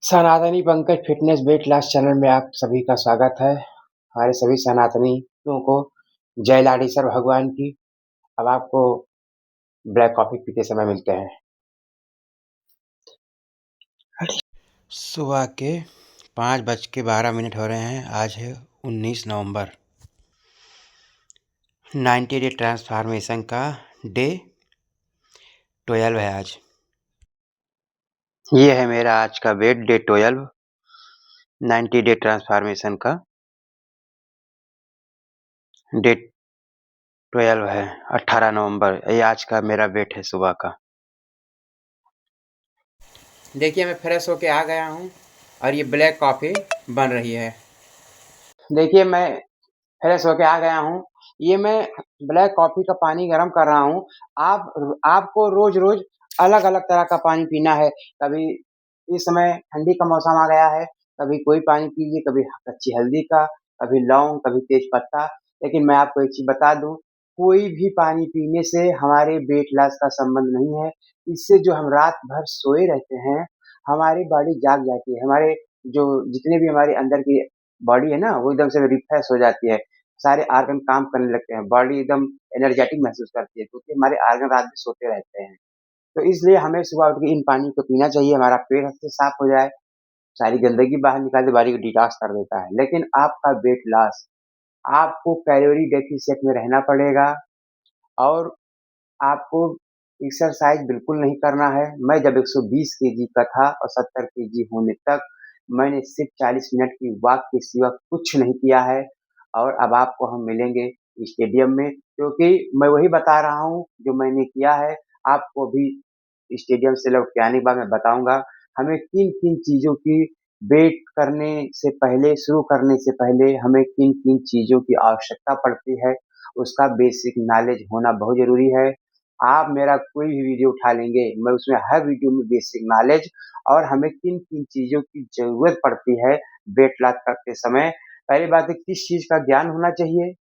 सनातनी Pankaj fitness weight loss channel में आप सभी का स्वागत है। हमारे सभी सनातनियों को जय लाडेश्वर भगवान की। अब आपको ब्लैक कॉफी पीते समय मिलते हैं। सुबह के 5:12 हो रहे हैं। आज है 19 नवंबर। 90 डे ट्रांसफॉर्मेशन का डे 12 है आज। ये है मेरा आज का वेट डे 12। 90 डे ट्रांसफॉर्मेशन का डे 12 है। 18 नवंबर ये आज का मेरा वेट है सुबह का। देखिए मैं फ्रेश होके आ गया हूँ और ये ब्लैक कॉफ़ी बन रही है। देखिए मैं फ्रेश होके आ गया हूँ। ये मैं ब्लैक कॉफ़ी का पानी गर्म कर रहा हूँ। आपको रोज-रोज अलग-अलग तरह का पानी पीना है। कभी इस समय ठंडी का मौसम आ गया है, कभी कोई पानी पीजिए, कभी कच्ची हल्दी का, कभी लौंग, कभी तेज पत्ता। लेकिन मैं आपको एक चीज़ बता दूँ, कोई भी पानी पीने से हमारे वेट लॉस का संबंध नहीं है। इससे जो हम रात भर सोए रहते हैं, हमारी बॉडी जाग जाती है। हमारे जो जितने भी हमारे अंदर की बॉडी है ना, वो एकदम से रिफ्रेश हो जाती है। सारे ऑर्गन काम करने लगते हैं, बॉडी एकदम एनर्जेटिक महसूस करती है, क्योंकि हमारे ऑर्गन रात में सोते रहते हैं। तो इसलिए हमें सुबह उठ के इन पानी को पीना चाहिए, हमारा पेट अच्छे से साफ हो जाए, सारी गंदगी बाहर निकाल के बॉडी को डिटॉक्स कर देता है। लेकिन आपका वेट लॉस, आपको कैलोरी डेफिशिएंट में रहना पड़ेगा और आपको एक्सरसाइज बिल्कुल नहीं करना है। मैं जब 120 केजी का था और 70 केजी होने तक मैंने सिर्फ 40 मिनट की वॉक के सिवा कुछ नहीं किया है। और अब आपको हम मिलेंगे स्टेडियम में, क्योंकि मैं वही बता रहा हूँ जो मैंने किया है। आपको भी स्टेडियम से लौट के आने के बाद मैं बताऊंगा हमें किन किन चीज़ों की वेट करने से पहले, शुरू करने से पहले हमें किन किन चीज़ों की आवश्यकता पड़ती है। उसका बेसिक नॉलेज होना बहुत ज़रूरी है। आप मेरा कोई भी वीडियो उठा लेंगे, मैं उसमें हर वीडियो में बेसिक नॉलेज और हमें किन किन चीज़ों की ज़रूरत पड़ती है वेट लॉस करते समय। पहली बात है, किस चीज़ का ज्ञान होना चाहिए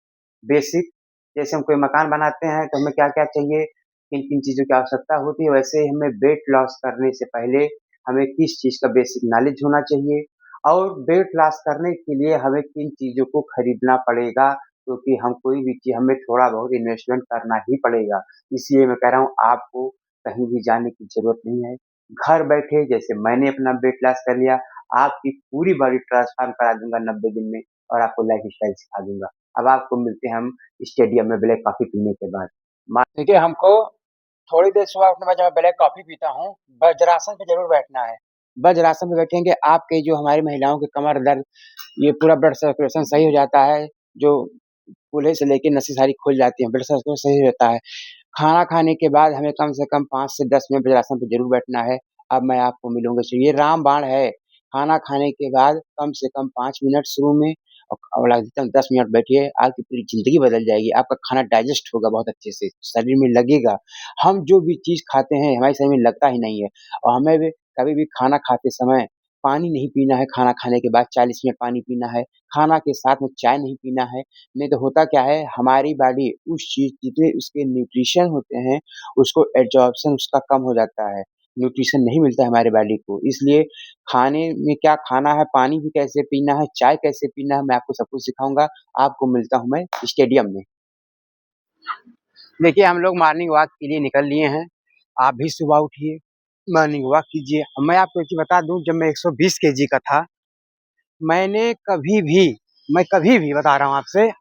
बेसिक। जैसे हम कोई मकान बनाते हैं तो हमें क्या क्या चाहिए, किन किन चीज़ों की आवश्यकता होती है, वैसे ही हमें वेट लॉस करने से पहले हमें किस चीज़ का बेसिक नॉलेज होना चाहिए और वेट लॉस करने के लिए हमें किन चीज़ों को खरीदना पड़ेगा, क्योंकि हम कोई भी चीज़ हमें थोड़ा बहुत इन्वेस्टमेंट करना ही पड़ेगा। इसलिए मैं कह रहा हूँ आपको कहीं भी जाने की ज़रूरत नहीं है। घर बैठे जैसे मैंने अपना वेट लॉस कर लिया, आपकी पूरी बॉडी ट्रांसफॉर्म करा दूँगा 90 दिन में और आपको लाइफ़स्टाइल सिखा दूँगा। अब आपको मिलते हैं हम स्टेडियम में ब्लैक कॉफ़ी पीने के बाद। देखिए हमको थोड़ी देर सुबह उठने के बाद जब मैं ब्लैक कॉफ़ी पीता हूँ, वज्रासन पे ज़रूर बैठना है। वज्रासन पे बैठेंगे आपके जो हमारी महिलाओं के कमर दर्द, ये पूरा ब्लड सर्कुलेशन सही हो जाता है। जो कूल्हे से लेके नसें सारी खुल जाती हैं, ब्लड सर्कुलेशन सही रहता है। खाना खाने के बाद हमें कम से कम 5 से 10 मिनट वज्रासन पे ज़रूर बैठना है। अब मैं आपको मिलूँगा, ये रामबाण है। खाना खाने के बाद कम से कम 5 मिनट शुरू में और अधिकतम 10 मिनट बैठिए, आपकी पूरी ज़िंदगी बदल जाएगी। आपका खाना डाइजेस्ट होगा बहुत अच्छे से, शरीर में लगेगा। हम जो भी चीज़ खाते हैं, हमारे शरीर में लगता ही नहीं है और हमें भी कभी भी खाना खाते समय पानी नहीं पीना है। खाना खाने के बाद 40 मिनट पानी पीना है। खाना के साथ में चाय नहीं पीना है। नहीं तो होता क्या है, हमारी बॉडी उस चीज़ जितने उसके न्यूट्रिशन होते हैं, उसको एब्ज़ॉर्प्शन उसका कम हो जाता है। न्यूट्रिशन नहीं मिलता है हमारी बॉडी को। इसलिए खाने में क्या खाना है, पानी भी कैसे पीना है, चाय कैसे पीना है, मैं आपको सब कुछ सिखाऊँगा। आपको मिलता हूँ मैं स्टेडियम में। देखिए हम लोग मॉर्निंग वॉक के लिए निकल लिए हैं। आप भी सुबह उठिए, मॉर्निंग वॉक कीजिए। मैं आपको एक चीज़ बता दूँ, जब मैं 120 केजी का था, मैंने कभी भी मैं कभी भी बता रहा हूँ आपसे,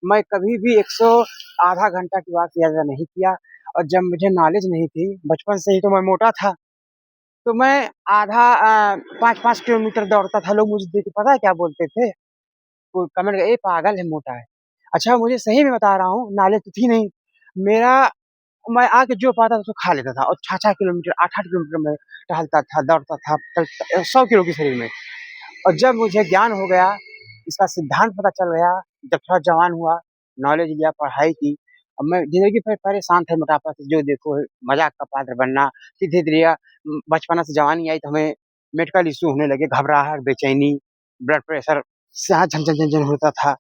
मैं कभी भी 100 आधा घंटा की वॉक से ज़्यादा नहीं किया। और जब मुझे नॉलेज नहीं थी, बचपन से ही तो मैं मोटा था, तो मैं 5-5 किलोमीटर दौड़ता था। लोग मुझे देख के पता है क्या बोलते थे? वो कमेंट ये पागल है, मोटा है। अच्छा मुझे सही में बता रहा हूँ, नॉलेज तो थी नहीं। मेरा मैं आके जो पाता था उसको खा लेता था और 6-6 किलोमीटर 8-8 किलोमीटर मैं टहलता था, दौड़ता था 100 किलो की शरीर में। और जब मुझे ज्ञान हो गया, इसका सिद्धांत पता चल गया, जब थोड़ा जवान हुआ, नॉलेज लिया, पढ़ाई की। अब मैं ज़िंदगी भर परेशान था मोटापा से, जो देखो मज़ाक का पात्र बनना। धीरे-धीरे बचपना से जवानी आई तो हमें मेडिकल इश्यू होने लगे, घबराहट, बेचैनी, ब्लड प्रेशर, साँस झन-झन-झन-झन होता था।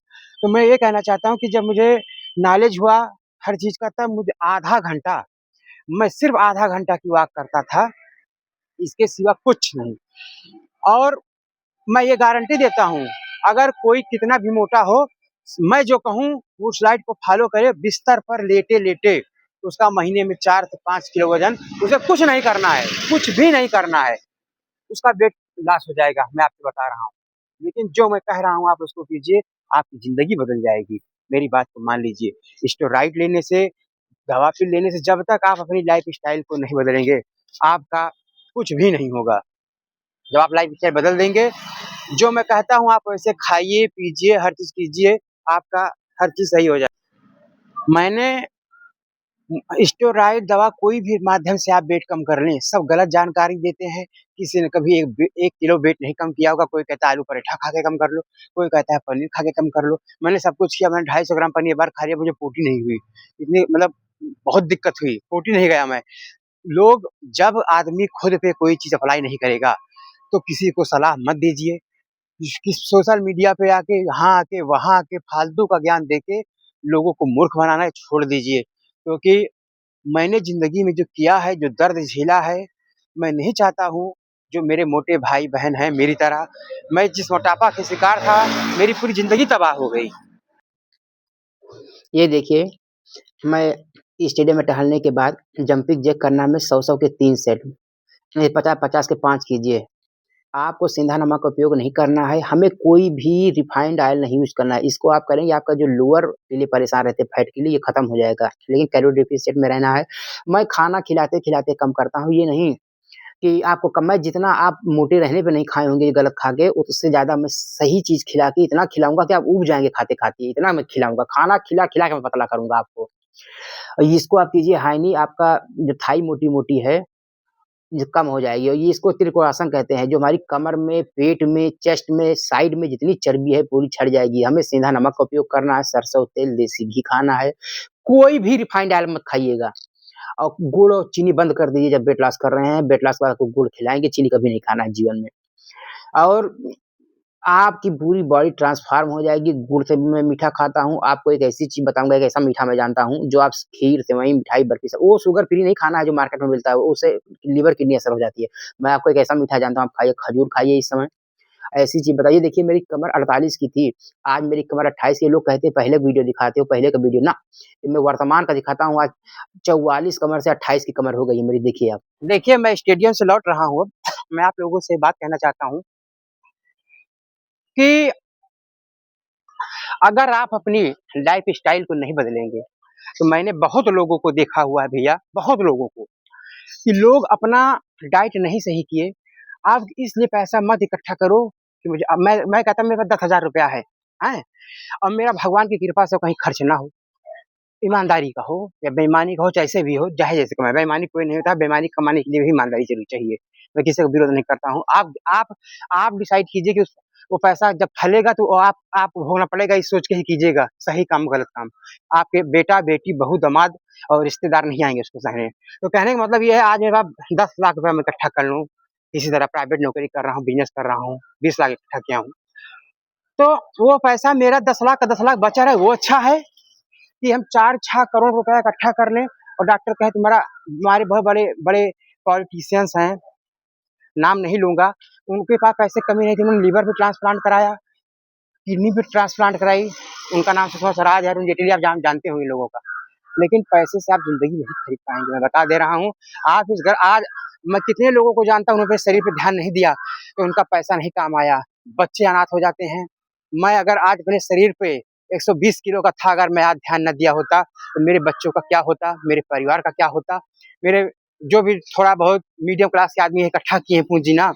तो मैं ये कहना चाहता हूँ कि जब मुझे नॉलेज हुआ हर चीज़ का, तब मुझे आधा घंटा, मैं सिर्फ़ आधा घंटा की वॉक करता था, इसके सिवा कुछ नहीं। और मैं ये गारंटी देता हूँ, अगर कोई कितना भी मोटा हो, मैं जो कहूँ उस डाइट को फॉलो करे, बिस्तर पर लेटे-लेटे उसका महीने में 4 से 5 किलो वज़न, उसे कुछ नहीं करना है, कुछ भी नहीं करना है, उसका वेट लॉस हो जाएगा, मैं आपको बता रहा हूँ। लेकिन जो मैं कह रहा हूँ आप उसको कीजिए, आपकी ज़िंदगी बदल जाएगी। मेरी बात को मान लीजिए। स्टेरॉइड लेने से, दवा फिर लेने से जब तक आप अपनी लाइफ़स्टाइल को नहीं बदलेंगे, आपका कुछ भी नहीं होगा। जब आप लाइफ़स्टाइल बदल देंगे, जो मैं कहता हूँ आप वैसे खाइए, पीजिए, हर चीज़ कीजिए, आपका हर चीज़ सही हो जाए। मैंने स्टेरॉइड दवा कोई भी माध्यम से आप वेट कम कर लें, सब गलत जानकारी देते हैं। किसी ने कभी 1 किलो वेट नहीं कम किया होगा, कोई कहता है आलू पराठा खा के कम कर लो, कोई कहता है पनीर खा के कम कर लो। मैंने सब कुछ किया, मैंने 250 ग्राम पनीर एक बार खा लिया, मुझे पोटी नहीं हुई। इतनी मतलब बहुत दिक्कत हुई, पोटी नहीं गया मैं। लोग जब आदमी खुद पे कोई चीज़ अप्लाई नहीं करेगा, तो किसी को सलाह मत दीजिए। कि सोशल मीडिया पे आके, यहाँ आके, वहाँ आके फालतू का ज्ञान देके लोगों को मूर्ख बनाना है, छोड़ दीजिए। क्योंकि मैंने ज़िंदगी में जो किया है, जो दर्द झेला है, मैं नहीं चाहता हूँ जो मेरे मोटे भाई-बहन हैं मेरी तरह, मैं जिस मोटापा का शिकार था, मेरी पूरी ज़िंदगी तबाह हो गई। ये देखिए, मैं स्टेडियम में टहलने के बाद जंपिंग जैक करना में 100-100 के 3 सेट, नहीं 50-50 के 5 कीजिए। आपको सेंधा नमक का उपयोग नहीं करना है, हमें कोई भी रिफाइंड ऑयल नहीं यूज़ करना है। इसको आप करेंगे, आपका जो लोअर के लिए परेशान रहते हैं, फैट के लिए, ये खत्म हो जाएगा। लेकिन कैलोरी डेफिसिट में रहना है। मैं खाना खिलाते-खिलाते कम करता हूँ, ये नहीं कि आपको कम, मैं जितना आप मोटे रहने पे नहीं खाए होंगे गलत खा के, उससे ज़्यादा मैं सही चीज़ खिला के इतना खिलाऊँगा कि आप ऊब जाएँगे खाते-खाते, इतना मैं खिलाऊँगा। खाना खिला-खिला के मैं पतला करूँगा आपको। इसको आप कीजिए, हाइनी, आपका जो थाई मोटी-मोटी है, ये कम हो जाएगी। और ये इसको त्रिकोणासन कहते हैं, जो हमारी कमर में, पेट में, चेस्ट में, साइड में जितनी चर्बी है पूरी छँट जाएगी। हमें सेंधा नमक का उपयोग करना है, सरसों तेल, देसी घी खाना है। कोई भी रिफाइंड ऑयल मत खाइएगा। और गुड़ और चीनी बंद कर दीजिए जब वेट लॉस कर रहे हैं। वेट लॉस के बाद आपको गुड़ खिलाएँगे, चीनी कभी नहीं खाना है जीवन में। और आपकी पूरी बॉडी ट्रांसफ़ॉर्म हो जाएगी। गुड़ से भी मैं मीठा खाता हूँ। आपको एक ऐसी चीज़ बताऊँगा, एक ऐसा मीठा मैं जानता हूँ, जो आप खीर, सेवई, मिठाई, बर्फ़ी सब, वो शुगर फ्री नहीं खाना है जो मार्केट में मिलता है, उससे लिवर, किडनी असर हो जाती है। मैं आपको एक ऐसा मीठा जानता हूँ, आप खाइए, खजूर खाइए इस समय। ऐसी चीज़ बताइए, देखिए मेरी कमर 48 की थी, आज मेरी कमर 28 की। लोग कहते हैं पहले वीडियो दिखाते हो, पहले का वीडियो ना, मैं वर्तमान का दिखाता हूँ। आज 44 कमर से 28 की कमर हो गई है मेरी, देखिए आप। देखिए, मैं स्टेडियम से लौट रहा हूँ अब। मैं आप लोगों से बात कहना चाहता हूँ कि अगर आप अपनी लाइफ़स्टाइल को नहीं बदलेंगे, तो मैंने बहुत लोगों को देखा हुआ है भैया, बहुत लोगों को, कि लोग अपना डाइट नहीं सही किए। आप इसलिए पैसा मत इकट्ठा करो कि मुझे, अब मैं कहता हूँ मेरे पास 10,000 रुपया है, हैं? अब मेरा भगवान की कृपा से कहीं खर्च ना हो, ईमानदारी का हो या बेईमानी का हो, जैसे भी हो, चाहे जैसे कमाए। बेईमानी कोई नहीं होता, बेईमानी कमाने के लिए भी ईमानदारी ज़रूर चाहिए। मैं किसी का विरोध नहीं करता हूँ। आप डिसाइड कीजिए कि उस वो पैसा जब फलेगा तो आप भोगना पड़ेगा, इस सोच के ही कीजिएगा, सही काम, गलत काम। आपके बेटा-बेटी, बहू, दामाद और रिश्तेदार नहीं आएँगे उसको सहने। तो कहने का मतलब ये है, आज मेरे पास 10 लाख रुपया मैं इकट्ठा कर लूँ, किसी तरह प्राइवेट नौकरी कर रहा हूँ, बिज़नेस कर रहा हूँ, 20 लाख इकट्ठा किया हूँ। तो वो पैसा मेरा 10 लाख का 10 लाख बचा रहे, वो अच्छा है कि हम 4-6 करोड़ रुपया इकट्ठा कर लें और डॉक्टर कहे तुम्हारा, हमारे बहुत बड़े-बड़े पॉलिटिशियंस हैं, नाम नहीं लूँगा, उनके पास पैसे की कमी नहीं थी, उन्होंने लीवर भी ट्रांसप्लांट कराया, किडनी भी ट्रांसप्लांट कराई, उनका नाम सुषमा स्वराज है, अरुण जेटली, आप जानते होंगे इन लोगों का। लेकिन पैसे से आप ज़िंदगी नहीं खरीद पाएँगे, मैं बता दे रहा हूँ। आप इस घर आज मैं कितने लोगों को जानता हूँ, उन्होंने अपने शरीर पे ध्यान नहीं दिया, तो उनका पैसा नहीं काम आया, बच्चे अनाथ हो जाते हैं। मैं अगर आज अपने शरीर पे 120 किलो का था, अगर मैं आज ध्यान ना दिया होता, तो मेरे बच्चों का क्या होता, मेरे परिवार का क्या होता? मेरे जो भी थोड़ा बहुत मीडियम क्लास के आदमी इकट्ठा किए हैं पूँजी ना,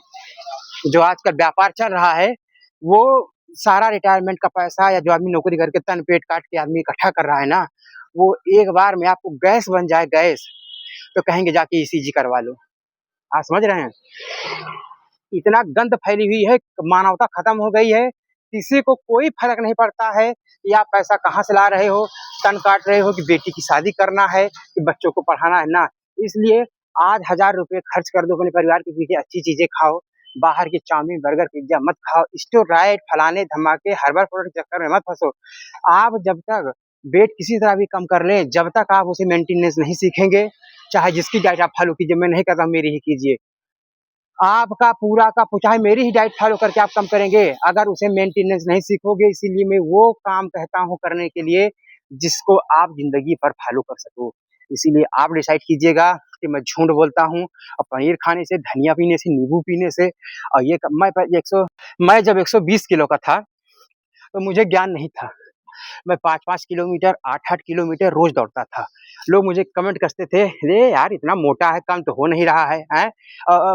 जो आजकल व्यापार चल रहा है, वो सारा रिटायरमेंट का पैसा, या जो आदमी नौकरी करके तन पेट काट के आदमी इकट्ठा कर रहा है ना, वो एक बार में आपको गैस बन जाए, गैस, तो कहेंगे जाके ईसीजी करवा लो। आप समझ रहे हैं? इतना गंद फैली हुई है, मानवता खत्म हो गई है। किसी को कोई फ़र्क नहीं पड़ता है कि आप पैसा कहाँ से ला रहे हो, तन काट रहे हो कि बेटी की शादी करना है, कि बच्चों को पढ़ाना है ना। इसलिए आज 1000 रुपए खर्च कर दो अपने परिवार के पीछे, अच्छी चीज़ें खाओ, बाहर की चाउमीन, बर्गर, पिज़्ज़ा मत खाओ, स्टेरॉइड, फलाने धमाके, हर्बल प्रोडक्ट के चक्कर में मत फँसो। आप जब तक वेट किसी तरह भी कम कर लें, जब तक आप उसे मेंटेनेंस नहीं सीखेंगे, चाहे जिसकी डाइट आप फ़ॉलो कीजिए, मैं नहीं कहता हूँ मेरी ही कीजिए। आपका पूरा का चाहे मेरी ही डाइट फॉलो करके आप कम करेंगे, अगर उसे मेंटेनेंस नहीं सीखोगे, इसीलिए मैं वो काम कहता हूँ करने के लिए जिसको आप ज़िंदगी भर फॉलो कर सको। इसीलिए आप डिसाइड कीजिएगा कि मैं झूठ बोलता हूँ और पनीर खाने से, धनिया पीने से, नींबू पीने से और ये मैं जब 120 किलो का था, तो मुझे ज्ञान नहीं था। मैं 5-5 किलोमीटर, 8-8 किलोमीटर रोज़ दौड़ता था। लोग मुझे कमेंट करते थे, "अरे यार इतना मोटा है, कम तो हो नहीं रहा है, हैं?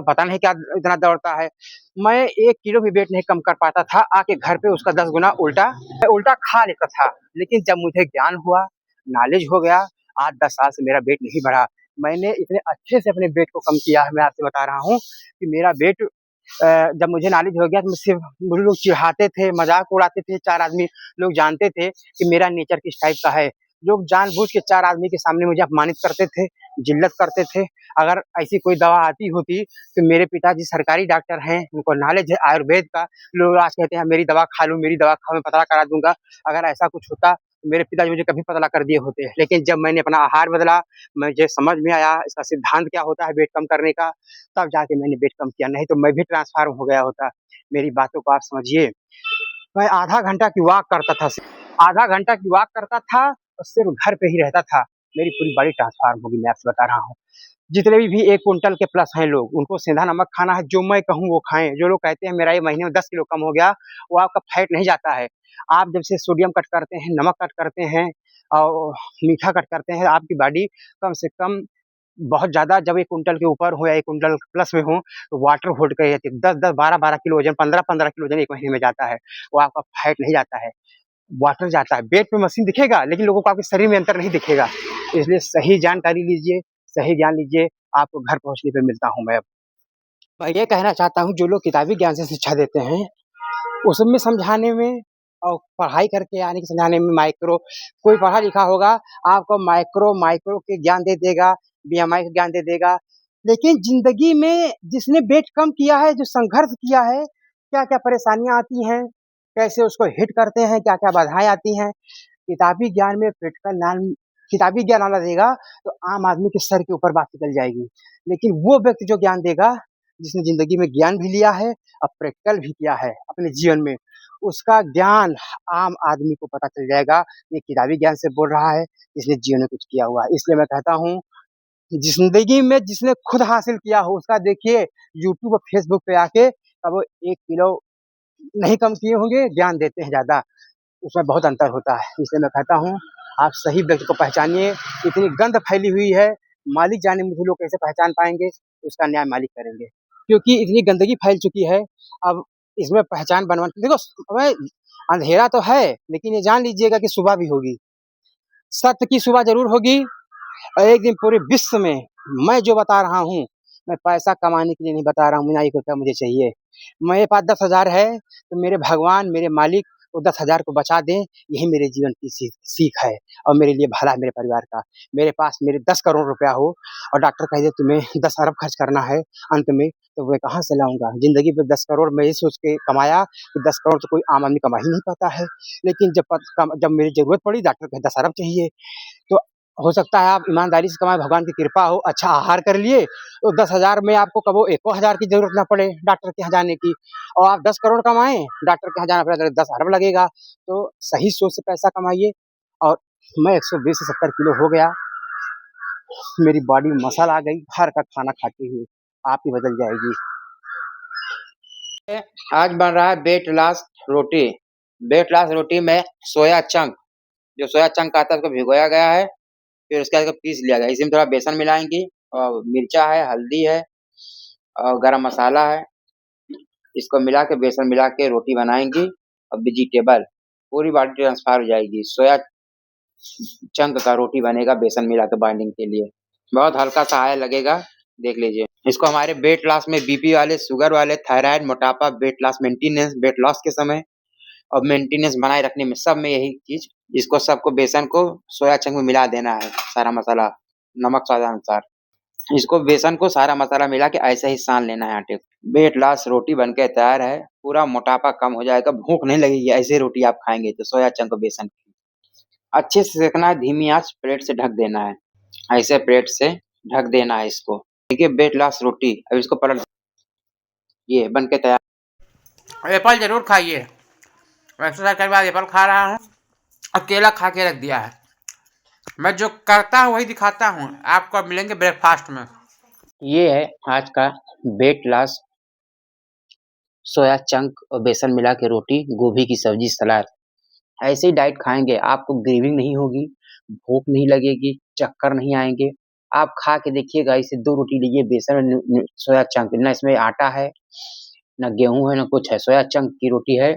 पता नहीं क्या इतना दौड़ता है।" मैं 1 किलो भी वेट नहीं कम कर पाता था, आके घर पे उसका 10 गुना उल्टा मैं उल्टा खा लेता था। लेकिन जब मुझे ज्ञान हुआ, नॉलेज हो गया, 8-10 साल से मेरा वेट नहीं बढ़ा। मैंने इतने अच्छे से अपने वेट को कम किया है, मैं आपसे बता रहा हूँ कि मेरा वेट जब मुझे नॉलेज हो गया तो मुझसे मुझे लोग चिढ़ाते थे, मज़ाक उड़ाते थे, 4 आदमी लोग जानते थे कि मेरा नेचर किस टाइप का है। लोग जानबूझ के 4 आदमी के सामने मुझे अपमानित करते थे, जिल्लत करते थे। अगर ऐसी कोई दवा आती होती तो मेरे पिताजी सरकारी डॉक्टर हैं, उनको नॉलेज है आयुर्वेद का। लोग आज कहते हैं मेरी दवा खा लो, मेरी दवा खाओ, मैं पतला करा दूँगा। अगर ऐसा कुछ होता तो मेरे पिताजी मुझे कभी पतला कर दिए होते। लेकिन जब मैंने अपना आहार बदला, मुझे समझ में आया इसका सिद्धांत क्या होता है वेट कम करने का, तब जाके मैंने वेट कम किया, नहीं तो मैं भी ट्रांसफ़ॉर्म हो गया होता। मेरी बातों को आप समझिए। मैं आधा घंटा की वॉक करता था सिर्फ, आधा घंटा की वॉक करता था और सिर्फ घर पे ही रहता था। मेरी पूरी बॉडी ट्रांसफ़ॉर्म हो गई, मैं आपसे बता रहा हूँ। जितने भी 1 कुंटल के प्लस हैं लोग, उनको सेंधा नमक खाना है, जो मैं कहूँ वो खाएँ। जो लोग कहते हैं मेरा ये महीने में 10 किलो कम हो गया, वो आपका फैट नहीं जाता है। आप जब से सोडियम कट करते हैं, नमक कट करते हैं और मीठा कट करते हैं, आपकी बॉडी कम से कम बहुत ज़्यादा जब 1 कुंटल के ऊपर हो या 1 कुंटल प्लस में हो, तो वाटर होल्ड कर जाती है। 10-10, 12-12 किलो वज़न, 15-15 किलो वज़न 1 महीने में जाता है। वो आपका फैट नहीं जाता है, वाटर जाता है। वेट पे मशीन दिखेगा, लेकिन लोगों को आपके शरीर में अंतर नहीं दिखेगा। इसलिए सही जानकारी लीजिए, सही ज्ञान लीजिए, आपको घर पहुँचने पे मिलता हूँ मैं अब। मैं ये कहना चाहता हूँ जो लोग किताबी ज्ञान से शिक्षा देते हैं, उसमें समझाने में और पढ़ाई करके आने के समझाने में माइक्रो कोई पढ़ा लिखा होगा, आपको माइक्रो के ज्ञान दे देगा, बीएमआई का ज्ञान दे देगा। लेकिन ज़िंदगी में जिसने वेट कम किया है, जो संघर्ष किया है, क्या-क्या परेशानियाँ आती हैं, कैसे उसको हिट करते हैं, क्या-क्या बाधाएँ आती हैं, किताबी ज्ञान में किताबी ज्ञान वाला देगा, तो आम आदमी के सर के ऊपर बात निकल जाएगी। लेकिन वो व्यक्ति जो ज्ञान देगा, जिसने ज़िंदगी में ज्ञान भी लिया है और प्रैक्टिकल भी किया है अपने जीवन में, उसका ज्ञान आम आदमी को पता चल जाएगा, ये किताबी ज्ञान से बोल रहा है, इसने जीवन में कुछ किया हुआ है। इसलिए मैं कहता हूँ, ज़िंदगी में जिसने खुद हासिल किया हो, उसका देखिए यूट्यूब और फेसबुक पे आके अब वो 1 किलो नहीं कम किए होंगे, ज्ञान देते हैं ज़्यादा। उसमें बहुत अंतर होता है। इसलिए मैं कहता हूँ, आप सही व्यक्ति को पहचानिए। इतनी गंद फैली हुई है, मालिक जाने मुझे लोग कैसे पहचान पाएँगे, उसका न्याय मालिक करेंगे। क्योंकि इतनी गंदगी फैल चुकी है, अब इसमें पहचान बनवा देखो मैं अंधेरा तो है, लेकिन ये जान लीजिएगा कि सुबह भी होगी। सत्य की सुबह ज़रूर होगी और एक दिन पूरे विश्व में मैं जो बता रहा हूँ, मैं पैसा कमाने के लिए नहीं बता रहा हूँ, ना 1 रुपया मुझे चाहिए। मेरे पास 10,000 है, तो मेरे भगवान, मेरे मालिक वो 10,000 को बचा दें, यही मेरे जीवन की सीख है और मेरे लिए भला है मेरे परिवार का। मेरे पास मेरे 10 करोड़ रुपया हो और डॉक्टर कह दे तुम्हें 10 अरब खर्च करना है अंत में, तो मैं कहाँ से लाऊँगा? ज़िंदगी में 10 करोड़ मैं ये सोच के कमाया कि 10 करोड़ तो कोई आम आदमी कमा ही नहीं पाता है। लेकिन जब मेरी ज़रूरत पड़ी डॉक्टर कहे 10 अरब चाहिए। तो हो सकता है आप ईमानदारी से कमाएँ, भगवान की कृपा हो, अच्छा आहार कर लिए, तो 10,000 में आपको कबो एको हज़ार की ज़रूरत ना पड़े डॉक्टर के यहाँ जाने की और आप 10 करोड़ कमाएँ, डॉक्टर के यहाँ जाना पड़ेगा तो 10 अरब लगेगा। तो सही सोच से पैसा कमाइए और मैं 120 से 70 किलो हो गया, मेरी बॉडी में मसल आ गई, घर का खाना खाते हुए, आपकी बदल जाएगी। आज बन रहा है वेट लॉस रोटी। वेट लॉस रोटी में सोया चंक, जो सोया चंक आता है उसको भिगोया गया है, फिर उसके बाद इसको पीस लिया गया। इसी में थोड़ा बेसन मिलाएँगी और मिर्चा है, हल्दी है और गरम मसाला है। इसको मिला के बेसन मिला के रोटी बनाएँगी और वेजिटेबल पूरी बॉडी ट्रांसफ़र हो जाएगी। सोया चंक का रोटी बनेगा बेसन मिला के बाइंडिंग के लिए। बहुत हल्का-सा हाय लगेगा, देख लीजिए। इसको हमारे वेट लॉस में बीपी वाले, शुगर वाले, थायराइड, मोटापा, weight loss maintenance, weight loss के समय और मेंटेनेंस बनाए रखने में सब में यही चीज़ इसको सबको बेसन को सोया चंक में मिला देना है, सारा मसाला, नमक स्वादानुसार। इसको बेसन को सारा मसाला मिला के ऐसे ही सान लेना है आटे को। वेट लॉस रोटी बनके तैयार है, पूरा मोटापा कम हो जाएगा, भूख नहीं लगेगी ऐसे रोटी आप खाएँगे तो सोया चंक और बेसन की। अच्छे से सेंकना है, धीमी आँच प्लेट से ढक देना है, ऐसे प्लेट से ढक देना है इसको। देखिए वेट लॉस रोटी, अब इसको पलट ये बन के तैयार। एप्पल जरूर खाइए। एक्सरसाइज के बाद एप्पल खा रहा हूँ और केला खा के रख दिया है। मैं जो करता हूँ वही दिखाता हूँ। आपको मिलेंगे ब्रेकफास्ट में। ये है आज का वेट लॉस। सोया चंक और बेसन मिला के रोटी, गोभी की सब्जी, सलाद। ऐसे ही डाइट खाएंगे आपको ग्रेविंग नहीं होगी, भूख नहीं लगेगी, चक्कर नहीं आएंगे। आप खा के देखिएगा, इसे 2 रोटी लीजिए बेसन और सोया चंक, ना इसमें आटा है, ना गेहूं है, ना कुछ है, सोया चंक की रोटी है।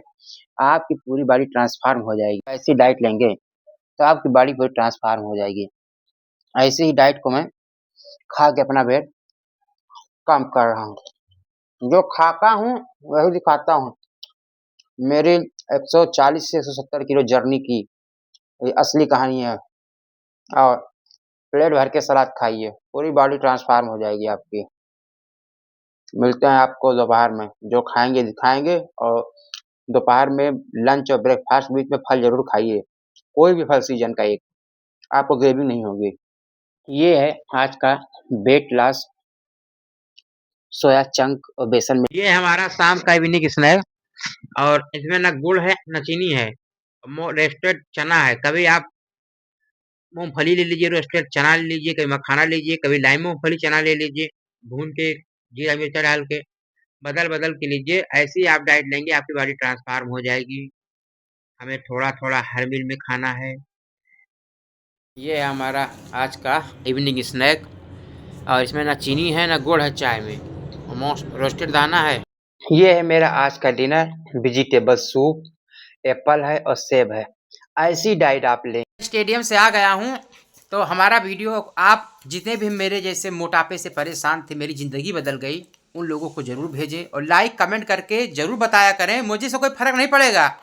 आपकी पूरी बॉडी ट्रांसफार्म हो जाएगी। ऐसी डाइट लेंगे तो आपकी बॉडी पूरी ट्रांसफार्म हो जाएगी। ऐसे ही डाइट को मैं खा के अपना वेट कम कर रहा हूँ। जो खाता हूँ वही दिखाता हूँ। मेरी 140 से 170 किलो जर्नी की ये असली कहानी है। और प्लेट भर के सलाद खाइए, पूरी बॉडी ट्रांसफार्म हो जाएगी आपकी। मिलते हैं आपको दोपहर में, जो खाएंगे दिखाएंगे। और दोपहर में लंच और ब्रेकफास्ट बीच में फल जरूर खाइए, कोई भी फल सीजन का एक, आपको ग्रेविंग नहीं होगी। ये है आज का वेट लॉस। सोया चंक और बेसन में, ये हमारा शाम का इवनिंग स्नैक। और इसमें ना गुड़ है ना चीनी है, रोस्टेड चना है। कभी आप मूंगफली ले लीजिए, रोस्टेड चना ले लीजिए, कभी मखाना लीजिए, कभी लाइम मूंगफली चना ले लीजिए, भून के जीरा मिर्चा डाल के बदल बदल के लीजिए। ऐसी आप डाइट लेंगे आपकी बॉडी ट्रांसफार्म हो जाएगी। हमें थोड़ा थोड़ा हर मील में खाना है। ये है हमारा आज का इवनिंग स्नैक। और इसमें ना चीनी है ना गुड़ है चाय में, रोस्टेड दाना है। ये है मेरा आज का डिनर। वेजिटेबल सूप, एप्पल है और सेब है। ऐसी डाइट आप लें। स्टेडियम से आ गया हूँ, तो हमारा वीडियो आप जितने भी मेरे जैसे मोटापे से परेशान थे, मेरी ज़िंदगी बदल गई, उन लोगों को ज़रूर भेजें और लाइक कमेंट करके ज़रूर बताया करें। मुझे से कोई फ़र्क नहीं पड़ेगा।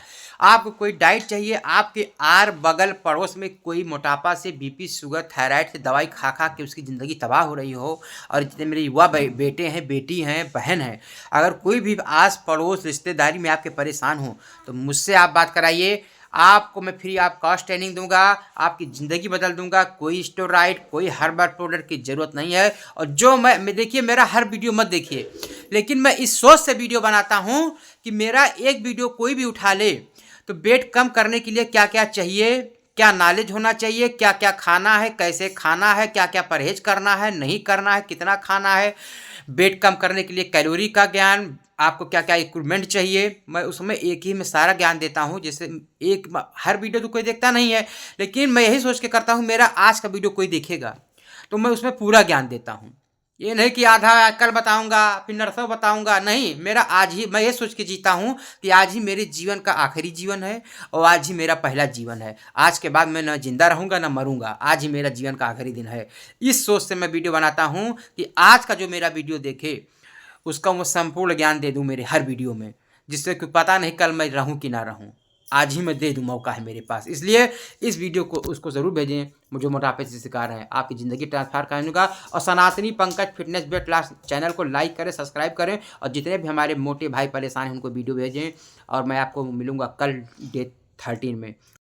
आपको कोई डाइट चाहिए, आपके आर बगल पड़ोस में कोई मोटापा से, बीपी शुगर थायराइड से दवाई खा खा के उसकी ज़िंदगी तबाह हो रही हो, और जितने मेरे युवा बेटे हैं, बेटी हैं, बहन हैं, अगर कोई भी आस पड़ोस रिश्तेदारी में आपके परेशान हो तो मुझसे आप बात कराइए। आपको मैं फ्री ऑफ कॉस्ट ट्रेनिंग दूंगा, आपकी ज़िंदगी बदल दूंगा। कोई स्टेरॉइड, कोई हर्बल प्रोडक्ट की ज़रूरत नहीं है। और जो मैं देखिए, मेरा हर वीडियो मत देखिए, लेकिन मैं इस सोच से वीडियो बनाता हूं कि मेरा एक वीडियो कोई भी उठा ले तो वेट कम करने के लिए क्या क्या चाहिए, क्या नॉलेज होना चाहिए, क्या क्या खाना है, कैसे खाना है, क्या क्या परहेज करना है, नहीं करना है, कितना खाना है, वेट कम करने के लिए कैलोरी का ज्ञान, आपको क्या क्या इक्विपमेंट चाहिए, मैं उसमें एक ही में सारा ज्ञान देता हूं। जैसे एक हर वीडियो तो कोई देखता नहीं है, लेकिन मैं यही सोच के करता हूं मेरा आज का वीडियो कोई देखेगा तो मैं उसमें पूरा ज्ञान देता हूं। ये नहीं कि आधा कल बताऊंगा फिर नरसों बताऊंगा, नहीं। मेरा आज ही, मैं ये सोच के जीता हूं कि आज ही मेरे जीवन का आखिरी जीवन है और आज ही मेरा पहला जीवन है। आज के बाद मैं न जिंदा रहूंगा न मरूंगा, आज ही मेरा जीवन का आखिरी दिन है। इस सोच से मैं वीडियो बनाता हूं कि आज का जो मेरा वीडियो देखे उसका मैं संपूर्ण ज्ञान दे दूं मेरे हर वीडियो में, जिससे कि पता नहीं कल मैं रहूं कि ना रहूं। आज ही मैं दे दूं, मौका है मेरे पास। इसलिए इस वीडियो को उसको ज़रूर भेजें, मुझे मोटापे से शिकार है, आपकी ज़िंदगी ट्रांसफार करने का। और सनातनी Pankaj fitness weight loss channel को लाइक करें, सब्सक्राइब करें, और जितने भी हमारे मोटे भाई परेशान हैं उनको वीडियो भेजें। और मैं आपको मिलूँगा कल डे 13 में।